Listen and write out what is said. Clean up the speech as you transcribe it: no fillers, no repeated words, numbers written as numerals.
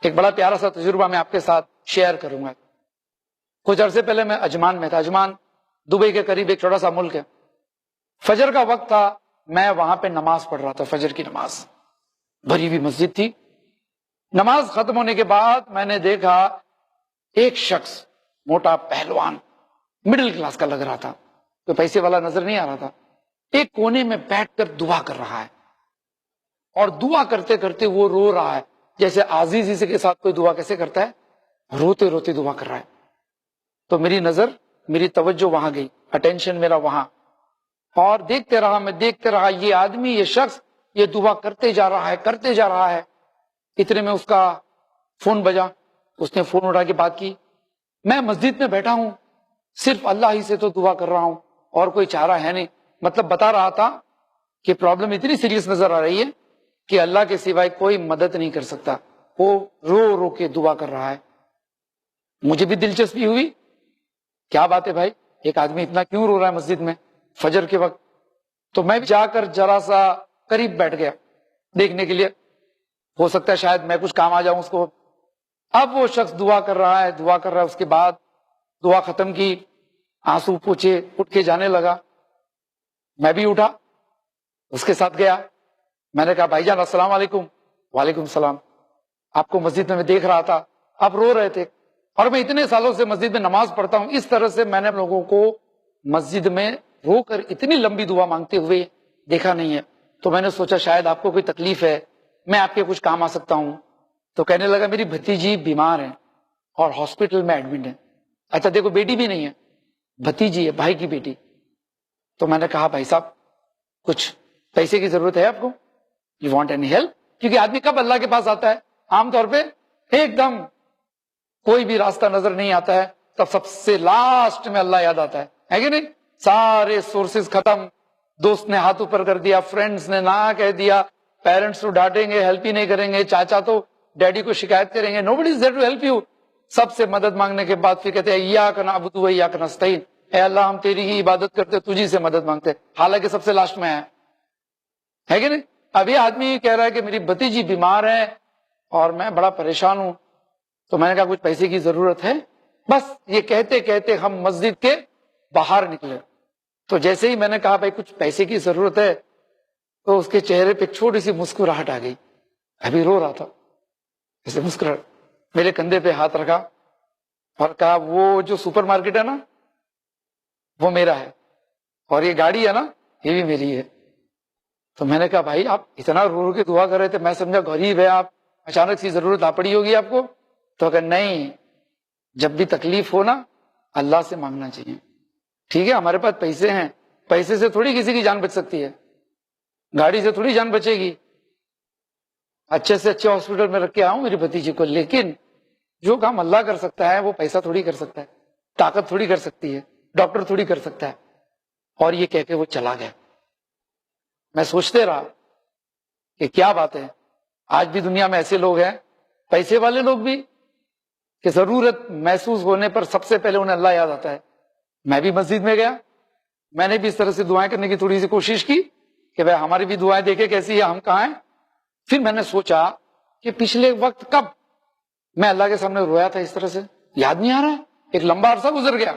ایک بڑا پیارا سا تجربہ میں آپ کے ساتھ شیئر کروں گا. کچھ عرصے پہلے میں اجمان میں تھا. اجمان دبئی کے قریب ایک چھوٹا سا ملک ہے. فجر کا وقت تھا, میں وہاں پہ نماز پڑھ رہا تھا, فجر کی نماز. بھری ہوئی مسجد تھی. نماز ختم ہونے کے بعد میں نے دیکھا ایک شخص موٹا پہلوان, مڈل کلاس کا لگ رہا تھا, کوئی پیسے والا نظر نہیں آ رہا تھا, ایک کونے میں بیٹھ کر دعا کر رہا ہے. اور دعا کرتے کرتے وہ رو رہا ہے, جیسے عزیزی کے ساتھ کوئی دعا کیسے کرتا ہے, روتے روتے دعا کر رہا ہے. تو میری نظر, میری توجہ وہاں گئی, اٹینشن میرا وہاں, اور دیکھتے رہا یہ آدمی, یہ شخص یہ دعا کرتے جا رہا ہے. اتنے میں اس کا فون بجا, اس نے فون اٹھا کے بات کی. میں مسجد میں بیٹھا ہوں, صرف اللہ ہی سے تو دعا کر رہا ہوں اور کوئی چارہ ہے نہیں. مطلب بتا رہا تھا کہ پرابلم اتنی سیریس نظر آ رہی ہے کہ اللہ کے سوائے کوئی مدد نہیں کر سکتا. وہ رو رو کے دعا کر رہا ہے. مجھے بھی دلچسپی ہوئی, کیا بات ہے بھائی, ایک آدمی اتنا کیوں رو رہا ہے مسجد میں فجر کے وقت. تو میں جا کر ذرا سا قریب بیٹھ گیا دیکھنے کے لیے, ہو سکتا ہے شاید میں کچھ کام آ جاؤں اس کو. اب وہ شخص دعا کر رہا ہے. اس کے بعد دعا ختم کی, آنسو پوچھے, اٹھ کے جانے لگا. میں بھی اٹھا, اس کے ساتھ گیا. میں نے کہا بھائی جان السلام علیکم. وعلیکم السلام. آپ کو مسجد میں دیکھ رہا تھا, آپ رو رہے تھے, اور میں اتنے سالوں سے مسجد میں نماز پڑھتا ہوں, اس طرح سے میں نے لوگوں کو مسجد میں رو کر اتنی لمبی دعا مانگتے ہوئے دیکھا نہیں ہے. تو میں نے سوچا شاید آپ کو کوئی تکلیف ہے, میں آپ کے کچھ کام آ سکتا ہوں. تو کہنے لگا میری بھتیجی بیمار ہے اور ہاسپٹل میں ایڈمٹ ہے. اچھا دیکھو, بیٹی بھی نہیں ہے, بھتیجی ہے, بھائی کی بیٹی. تو میں نے کہا بھائی صاحب کچھ پیسے کی ضرورت ہے آپ کو, یو وانٹ اینی ہیلپ؟ کیونکہ آدمی کب اللہ کے پاس آتا ہے, عام طور پہ ایک دم کوئی بھی راستہ نظر نہیں آتا ہے, تب سب سے لاسٹ میں اللہ یاد آتا ہے کہ نہیں. سارے سورسز ختم, دوست نے ہاتھ اوپر کر دیا, فرینڈز نے نہ کہہ دیا, پیرنٹس تو ڈانٹیں گے, ہیلپ ہی نہیں کریں گے, چاچا تو ڈیڈی کو شکایت کریں گے, nobody is there to help you. سب سے مدد مانگنے کے بعد پھر کہتے ہیں ایاک نعبد و ایاک نستعین, اے اللہ ہم تیری ہی عبادت کرتے, تجھی سے مدد مانگتے, حالانکہ سب سے لاسٹ میں ہے کہ نہیں. ابھی آدمی کہہ رہا ہے کہ میری بھتیجی بیمار ہے اور میں بڑا پریشان ہوں. تو میں نے کہا کچھ پیسے کی ضرورت ہے. بس یہ کہتے کہتے ہم مسجد کے باہر نکلے. تو جیسے ہی میں نے کہا بھائی کچھ پیسے کی ضرورت ہے, تو اس کے چہرے پہ چھوٹی سی مسکراہٹ آ گئی. ابھی رو رہا تھا, ایسے مسکراہٹ, میرے کندھے پہ ہاتھ رکھا اور کہا وہ جو سپر مارکیٹ ہے نا وہ میرا ہے, اور یہ گاڑی ہے نا یہ بھی میری ہے. تو میں نے کہا بھائی آپ اتنا رو رو کے دعا کر رہے تھے, میں سمجھا غریب ہے آپ, اچانک سی ضرورت آ پڑی ہوگی آپ کو. تو کہ نہیں, جب بھی تکلیف ہو نا اللہ سے مانگنا چاہیے. ٹھیک ہے ہمارے پاس پیسے ہیں, پیسے سے تھوڑی کسی کی جان بچ سکتی ہے, گاڑی سے تھوڑی جان بچے گی. اچھے سے اچھے ہاسپٹل میں رکھ کے آؤں میری بھتیجی کو, لیکن جو کام اللہ کر سکتا ہے وہ پیسہ تھوڑی کر سکتا ہے, طاقت تھوڑی کر سکتی ہے, ڈاکٹر تھوڑی کر سکتا ہے. اور یہ کہہ کے وہ چلا گیا. میں سوچتے رہا کہ کیا بات ہے, آج بھی دنیا میں ایسے لوگ ہیں, پیسے والے لوگ بھی, کہ ضرورت محسوس ہونے پر سب سے پہلے انہیں اللہ یاد آتا ہے. میں بھی مسجد میں گیا, میں نے بھی اس طرح سے دعائیں کرنے کی تھوڑی سی کوشش کی کہ بھائی ہماری بھی دعائیں دیکھیں کیسی ہے, ہم کہاں ہیں. پھر میں نے سوچا کہ پچھلے وقت کب میں اللہ کے سامنے رویا تھا اس طرح سے, یاد نہیں آ رہا ہے, ایک لمبا عرصہ گزر گیا.